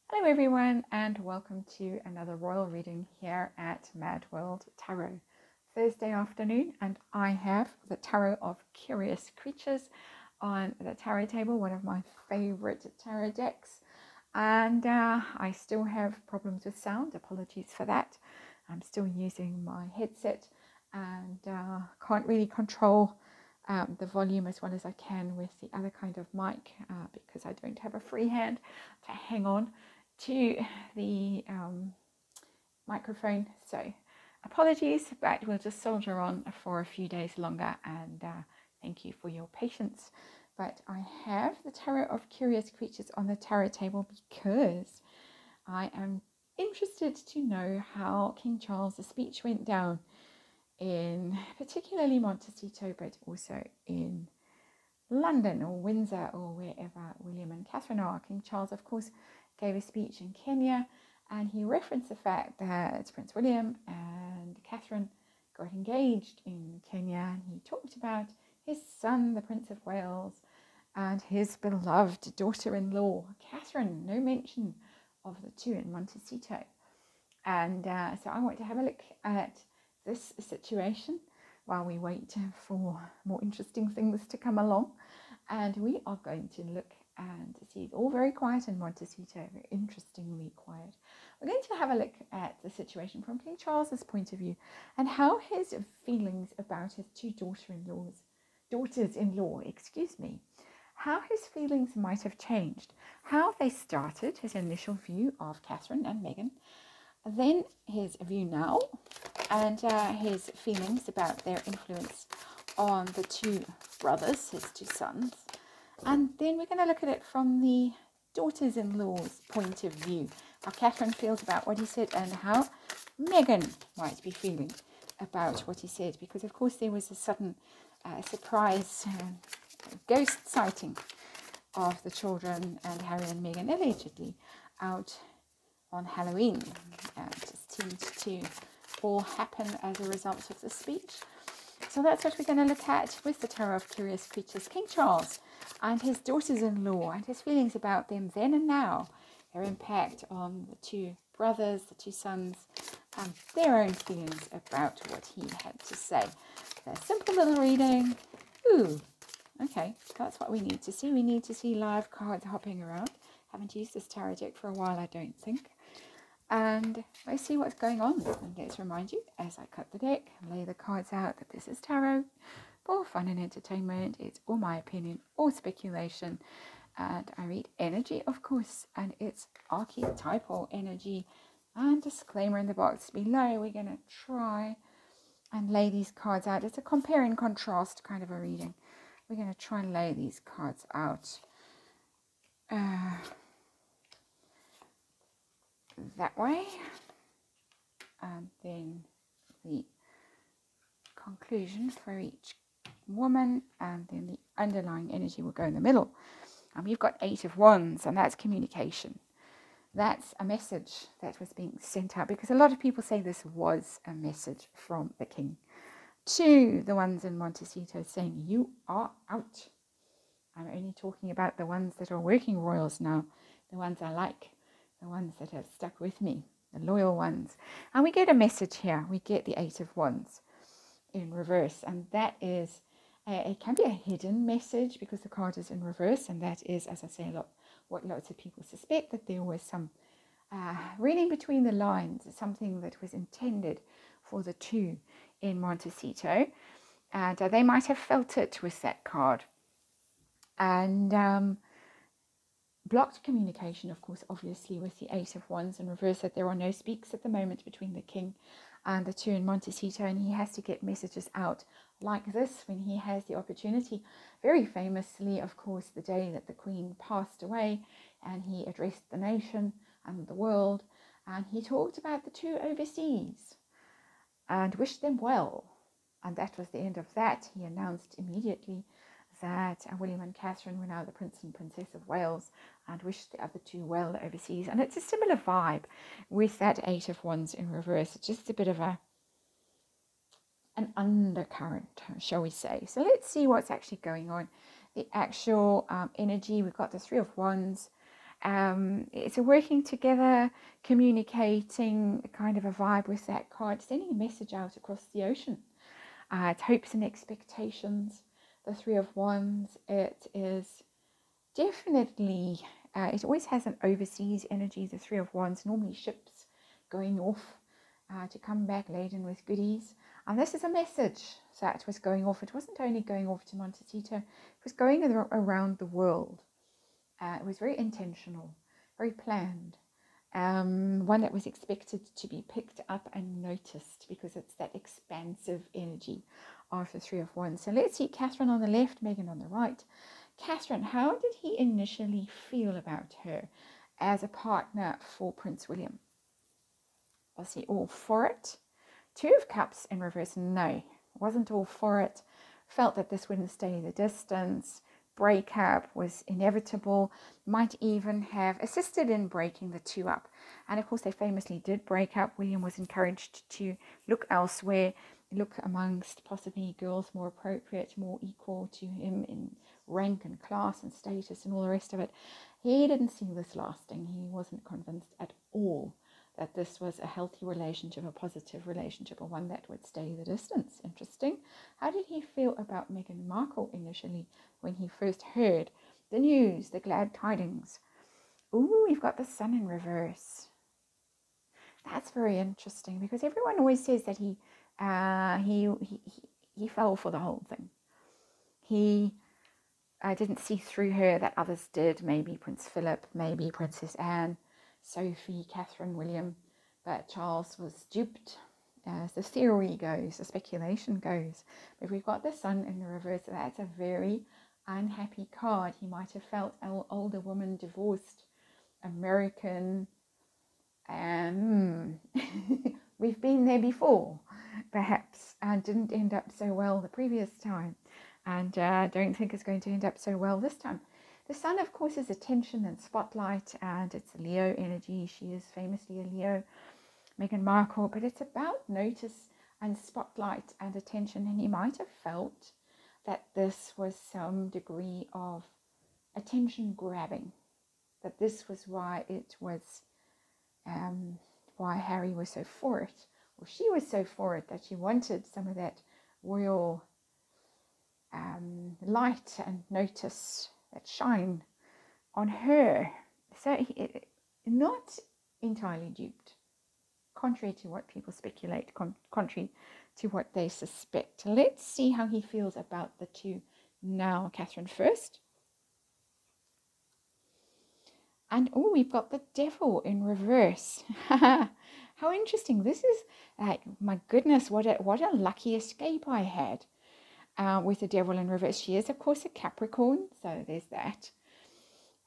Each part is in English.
Hello everyone and welcome to another royal reading here at MadWorldTarot. Thursday afternoon, and I have the Tarot of Curious Creatures on the tarot table, one of my favorite tarot decks. And I still have problems with sound, apologies for that. I'm still using my headset and can't really control the volume as well as I can with the other kind of mic because I don't have a free hand to hang on to the microphone. So apologies, but we'll just soldier on for a few days longer, and thank you for your patience. But I have the Tarot of Curious Creatures on the tarot table because I am interested to know how King Charles' speech went down in particularly Montecito, but also in London or Windsor or wherever William and Catherine are. King Charles, of course, gave a speech in Kenya, and he referenced the fact that Prince William and Catherine got engaged in Kenya, and he talked about his son, the Prince of Wales, and his beloved daughter-in-law, Catherine. No mention of the two in Montecito. And so I want to have a look at this situation while we wait for more interesting things to come along. And we are going to look and see, it's all very quiet in Montecito, very interestingly quiet. We're going to have a look at the situation from King Charles's point of view and how his feelings about his two daughters-in-law, how his feelings might have changed, how they started, his initial view of Catherine and Meghan, then his view now, and his feelings about their influence on the two brothers, his two sons. And then we're going to look at it from the daughters-in-law's point of view, how Catherine feels about what he said and how Meghan might be feeling about what he said, because of course there was a sudden surprise ghost sighting of the children and Harry and Meghan allegedly out on Halloween. It just seemed to all happen as a result of the speech. So that's what we're going to look at with the Tarot of Curious Creatures. King Charles and his daughters-in-law and his feelings about them then and now, their impact on the two brothers, the two sons, and their own feelings about what he had to say. So a simple little reading. Ooh, okay, that's what we need to see. We need to see live cards hopping around. Haven't used this tarot deck for a while, I don't think. And let's see what's going on. And let's remind you, as I cut the deck and lay the cards out, that this is tarot for fun and entertainment. It's all my opinion or speculation. And I read energy, of course, and it's archetypal energy. And disclaimer in the box below, we're going to try and lay these cards out. It's a compare and contrast kind of a reading. We're going to try and lay these cards out that way, and then the conclusion for each woman, and then the underlying energy will go in the middle. And you've got 8 of Wands, and that's communication. That's a message that was being sent out, because a lot of people say this was a message from the king to the ones in Montecito saying, you are out. I'm only talking about the ones that are working royals now, the ones I like, the ones that have stuck with me, the loyal ones. And we get a message here. We get the 8 of Wands in reverse. And that is, it can be a hidden message because the card is in reverse. And that is, as I say, what lots of people suspect, that there was some reading between the lines, something that was intended for the two in Montecito. And they might have felt it with that card. And blocked communication, of course, obviously, with the 8 of Wands in reverse, that there are no speaks at the moment between the king and the two in Montecito, and he has to get messages out like this when he has the opportunity. Very famously, of course, the day that the Queen passed away, and he addressed the nation and the world, and he talked about the two overseas and wished them well. And that was the end of that. He announced immediately that William and Catherine were now the Prince and Princess of Wales, and wished the other two well overseas. And it's a similar vibe with that 8 of Wands in reverse. It's just a bit of an undercurrent, shall we say. So let's see what's actually going on. The actual energy, we've got the 3 of Wands, It's a working together, communicating kind of a vibe with that card, sending a message out across the ocean. It's hopes and expectations. The Three of Wands, it is definitely, it always has an overseas energy, the Three of Wands, normally ships going off to come back laden with goodies. And this is a message that was going off. It wasn't only going off to Montecito, it was going around the world. It was very intentional, very planned. One that was expected to be picked up and noticed because it's that expansive energy of the Three of Wands. So let's see, Catherine on the left, Megan on the right. Catherine, how did he initially feel about her as a partner for Prince William? Was he all for it? Two of Cups in reverse, no, wasn't all for it. Felt that this wouldn't stay the distance. Breakup was inevitable, might even have assisted in breaking the two up. And of course, they famously did break up. William was encouraged to look elsewhere, look amongst possibly girls more appropriate, more equal to him in rank and class and status and all the rest of it. He didn't see this lasting. He wasn't convinced at all that this was a healthy relationship, a positive relationship, or one that would stay the distance. Interesting. How did he feel about Meghan Markle initially when he first heard the news, the glad tidings? Ooh, we've got the Sun in reverse. That's very interesting because everyone always says that he fell for the whole thing. He didn't see through her that others did. Maybe Prince Philip, maybe Princess Anne, Sophie, Catherine, William, but Charles was duped, as the theory goes, the speculation goes. But we've got the Sun in the reverse, so that's a very unhappy card. He might have felt an older woman, divorced, American, and we've been there before, perhaps, and didn't end up so well the previous time, and don't think it's going to end up so well this time. The Sun, of course, is attention and spotlight, and it's a Leo energy. She is famously a Leo, Meghan Markle, but it's about notice and spotlight and attention, and he might have felt that this was some degree of attention grabbing, that this was why it was, why Harry was so for it, or she was so for it, that she wanted some of that royal light and notice, that shine on her. So not entirely duped, contrary to what people speculate, contrary to what they suspect. Let's see how he feels about the two now. Catherine first. And oh, we've got the Devil in reverse. How interesting. This is, my goodness, what a lucky escape I had. With the Devil in reverse. She is, of course, a Capricorn, so there's that.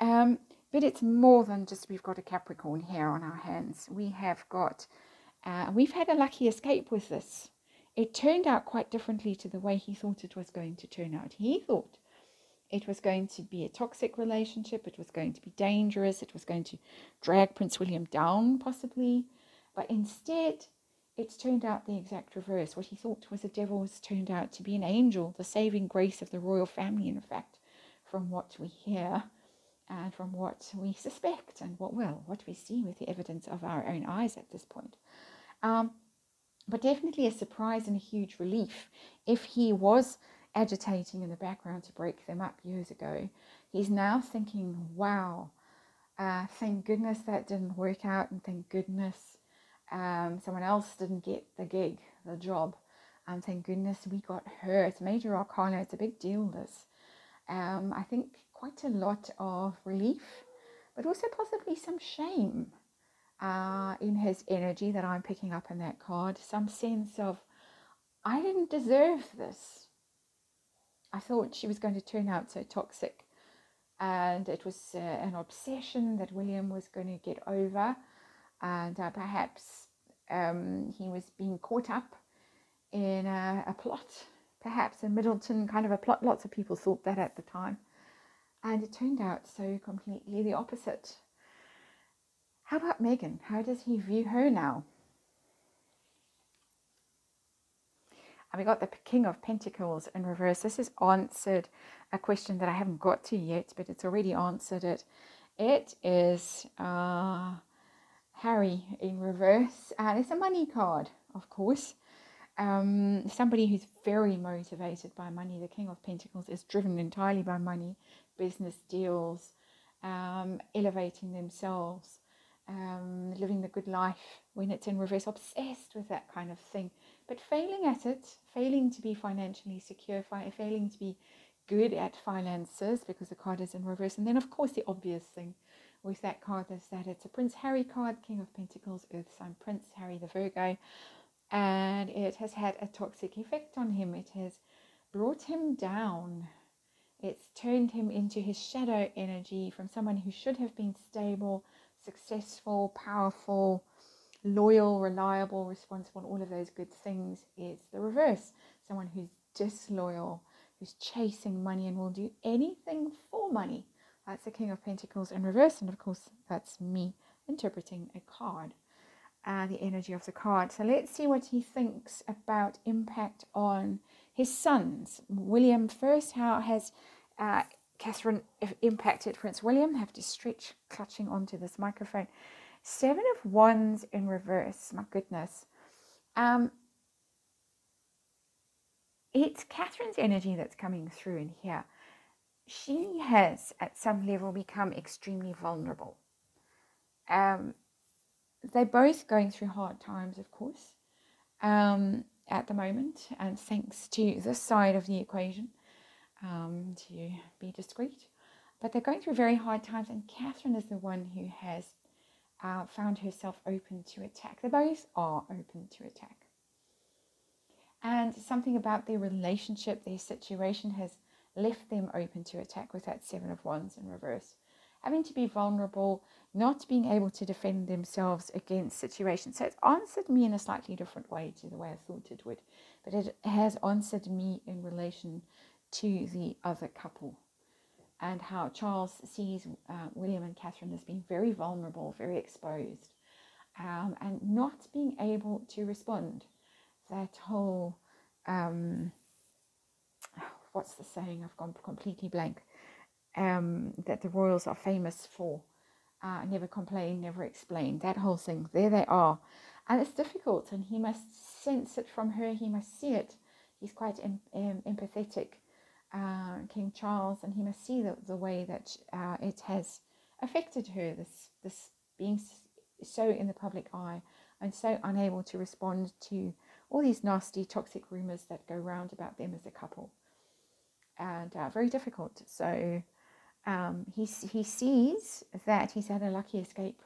But it's more than just we've got a Capricorn here on our hands. We have got, we've had a lucky escape with this. It turned out quite differently to the way he thought it was going to turn out. He thought it was going to be a toxic relationship. It was going to be dangerous. It was going to drag Prince William down, possibly. But instead, it's turned out the exact reverse. What he thought was a devil has turned out to be an angel, the saving grace of the royal family, in fact, from what we hear and from what we suspect and what we see with the evidence of our own eyes at this point. But definitely a surprise and a huge relief. If he was agitating in the background to break them up years ago, he's now thinking, wow, thank goodness that didn't work out, and thank goodness someone else didn't get the gig, the job, and thank goodness we got her. It's major arcana. It's a big deal, this. I think quite a lot of relief, but also possibly some shame in his energy that I'm picking up in that card. Some sense of, I didn't deserve this. I thought she was going to turn out so toxic, and it was an obsession that William was going to get over. And perhaps he was being caught up in a plot, perhaps a Middleton kind of a plot. Lots of people thought that at the time. And it turned out so completely the opposite. How about Meghan? How does he view her now? And we got the King of Pentacles in reverse. This has answered a question that I haven't got to yet, but it's already answered it. It is Harry in reverse, and it's a money card, of course. Somebody who's very motivated by money. The King of Pentacles is driven entirely by money, business deals, elevating themselves, living the good life. When it's in reverse, obsessed with that kind of thing, but failing at it, failing to be financially secure, failing to be good at finances because the card is in reverse. And then, of course, the obvious thing with that card is that it's a Prince Harry card, King of Pentacles, Earth sign, Prince Harry the Virgo. And it has had a toxic effect on him. It has brought him down. It's turned him into his shadow energy from someone who should have been stable, successful, powerful, loyal, reliable, responsible, all of those good things. It's the reverse. Someone who's disloyal, who's chasing money and will do anything for money. That's the King of Pentacles in reverse. And of course, that's me interpreting a card. The energy of the card. So let's see what he thinks about impact on his sons. William first. How has Catherine impacted Prince William? I have to stretch, clutching onto this microphone. 7 of Wands in reverse. My goodness. It's Catherine's energy that's coming through in here. She has, at some level, become extremely vulnerable. They're both going through hard times, of course, at the moment, and thanks to this side of the equation, to be discreet. But they're going through very hard times, and Catherine is the one who has found herself open to attack. They both are open to attack. And something about their relationship, their situation, has left them open to attack with that 7 of Wands in reverse. Having to be vulnerable, not being able to defend themselves against situations. So it's answered me in a slightly different way to the way I thought it would. But it has answered me in relation to the other couple. And how Charles sees William and Catherine as being very vulnerable, very exposed. And not being able to respond. That whole, what's the saying? I've gone completely blank. That the royals are famous for. Never complain, never explain. That whole thing. There they are. And it's difficult. And he must sense it from her. He must see it. He's quite empathetic, King Charles. And he must see the way that it has affected her. This being so in the public eye. And so unable to respond to all these nasty, toxic rumors that go round about them as a couple. And very difficult. So he sees that he's had a lucky escape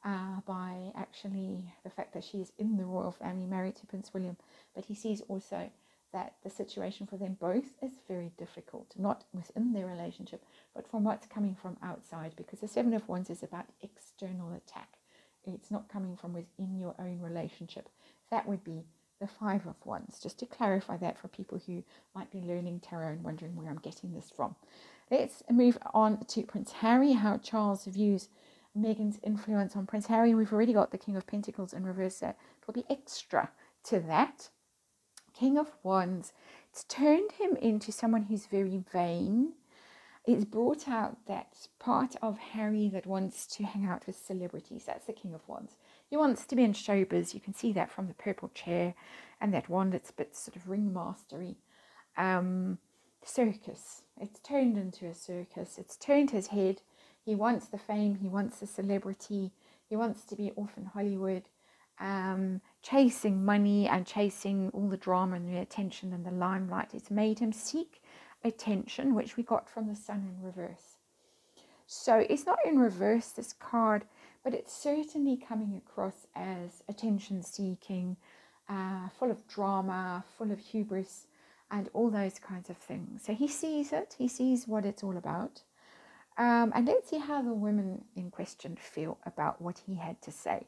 by actually the fact that she is in the royal family, married to Prince William. But he sees also that the situation for them both is very difficult, not within their relationship, but from what's coming from outside, because the 7 of Wands is about external attack. It's not coming from within your own relationship. That would be the 5 of Wands, just to clarify that for people who might be learning tarot and wondering where I'm getting this from. Let's move on to Prince Harry, how Charles views Meghan's influence on Prince Harry. We've already got the King of Pentacles in reverse, so it'll be extra to that. King of Wands, it's turned him into someone who's very vain. It's brought out that part of Harry that wants to hang out with celebrities. That's the King of Wands. He wants to be in showbiz. You can see that from the purple chair and that wand. It's a bit sort of ringmastery. Circus. It's turned into a circus. It's turned his head. He wants the fame. He wants the celebrity. He wants to be off in Hollywood, chasing money and chasing all the drama and the attention and the limelight. It's made him seek attention, which we got from the Sun in reverse. So it's not in reverse, this card, but it's certainly coming across as attention seeking, full of drama, full of hubris, and all those kinds of things. So he sees it. He sees what it's all about. And let's see how the women in question feel about what he had to say.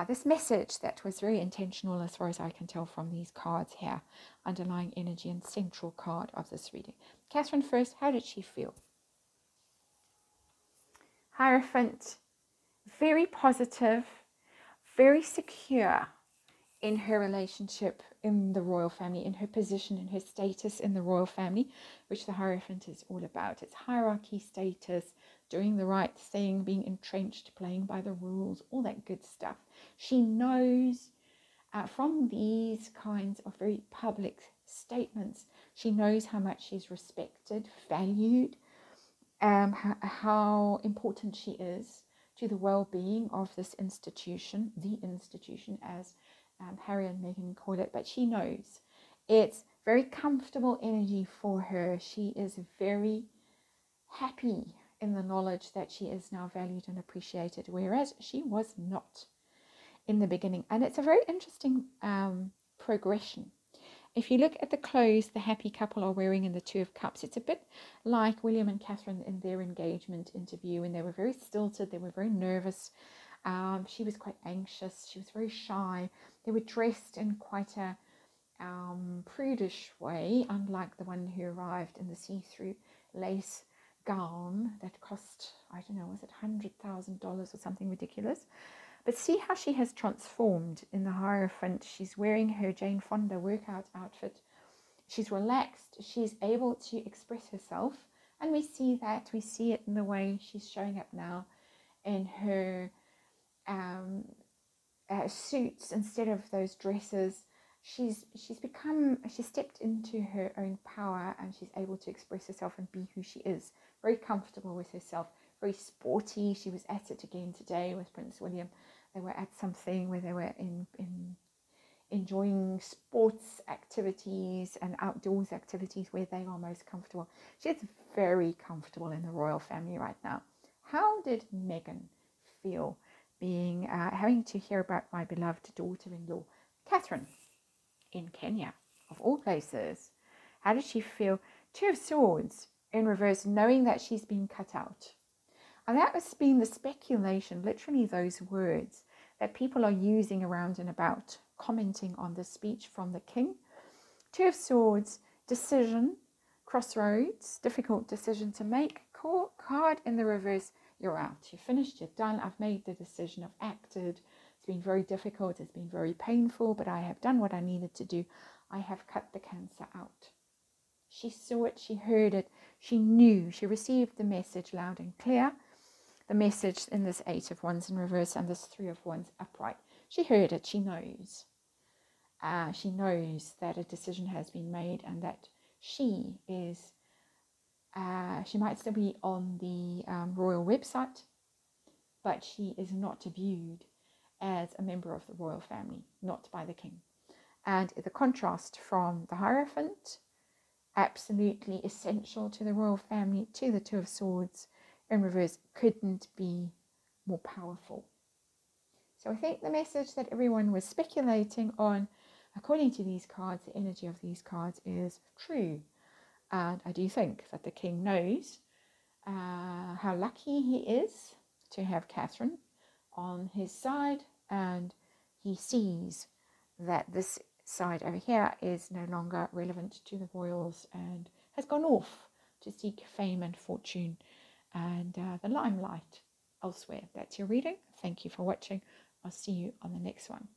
This message that was very intentional as far as I can tell from these cards here, underlying energy and central card of this reading. Catherine first, how did she feel? Hierophant, very positive, very secure in her relationship in the royal family, in her position, in her status in the royal family, which the Hierophant is all about. It's hierarchy, status, doing the right thing, being entrenched, playing by the rules, all that good stuff. She knows from these kinds of very public statements, she knows how much she's respected, valued, how important she is to the well-being of this institution, the institution, as Harry and Meghan call it. But she knows it's very comfortable energy for her. She is very happy in the knowledge that she is now valued and appreciated, whereas she was not in the beginning. And it's a very interesting progression. If you look at the clothes the happy couple are wearing in the Two of Cups, it's a bit like William and Catherine in their engagement interview, and they were very stilted, they were very nervous. She was quite anxious, she was very shy. They were dressed in quite a prudish way, unlike the one who arrived in the see-through lace gown that cost, I don't know, was it $100,000 or something ridiculous? But see how she has transformed in the Hierophant. She's wearing her Jane Fonda workout outfit. She's relaxed. She's able to express herself. And we see that. We see it in the way she's showing up now in her suits instead of those dresses. She's stepped into her own power, and she's able to express herself and be who she is. Very comfortable with herself. Very sporty. She was at it again today with Prince William. They were at something where they were enjoying sports activities and outdoors activities where they are most comfortable. She's very comfortable in the royal family right now. How did Meghan feel being having to hear about my beloved daughter-in-law, Catherine, in Kenya, of all places? How did she feel? Two of Swords in reverse, knowing that she's been cut out. And that has been the speculation, literally those words that people are using around and about, commenting on the speech from the king. Two of Swords, decision, crossroads, difficult decision to make. Card in the reverse, you're out. You're finished, you're done. I've made the decision, I've acted. It's been very difficult, it's been very painful, but I have done what I needed to do. I have cut the cancer out. She saw it, she heard it, she knew, she received the message loud and clear. The message in this Eight of Wands in reverse and this Three of Wands upright. She heard it, she knows. She knows that a decision has been made and that she is, she might still be on the royal website, but she is not viewed as a member of the royal family, not by the king. And the contrast from the Hierophant, absolutely essential to the royal family, to the Two of Swords in reverse, couldn't be more powerful. So I think the message that everyone was speculating on, according to these cards, the energy of these cards is true. And I do think that the king knows how lucky he is to have Catherine on his side, and he sees that this side over here is no longer relevant to the royals and has gone off to seek fame and fortune and the limelight elsewhere. That's your reading. Thank you for watching. I'll see you on the next one.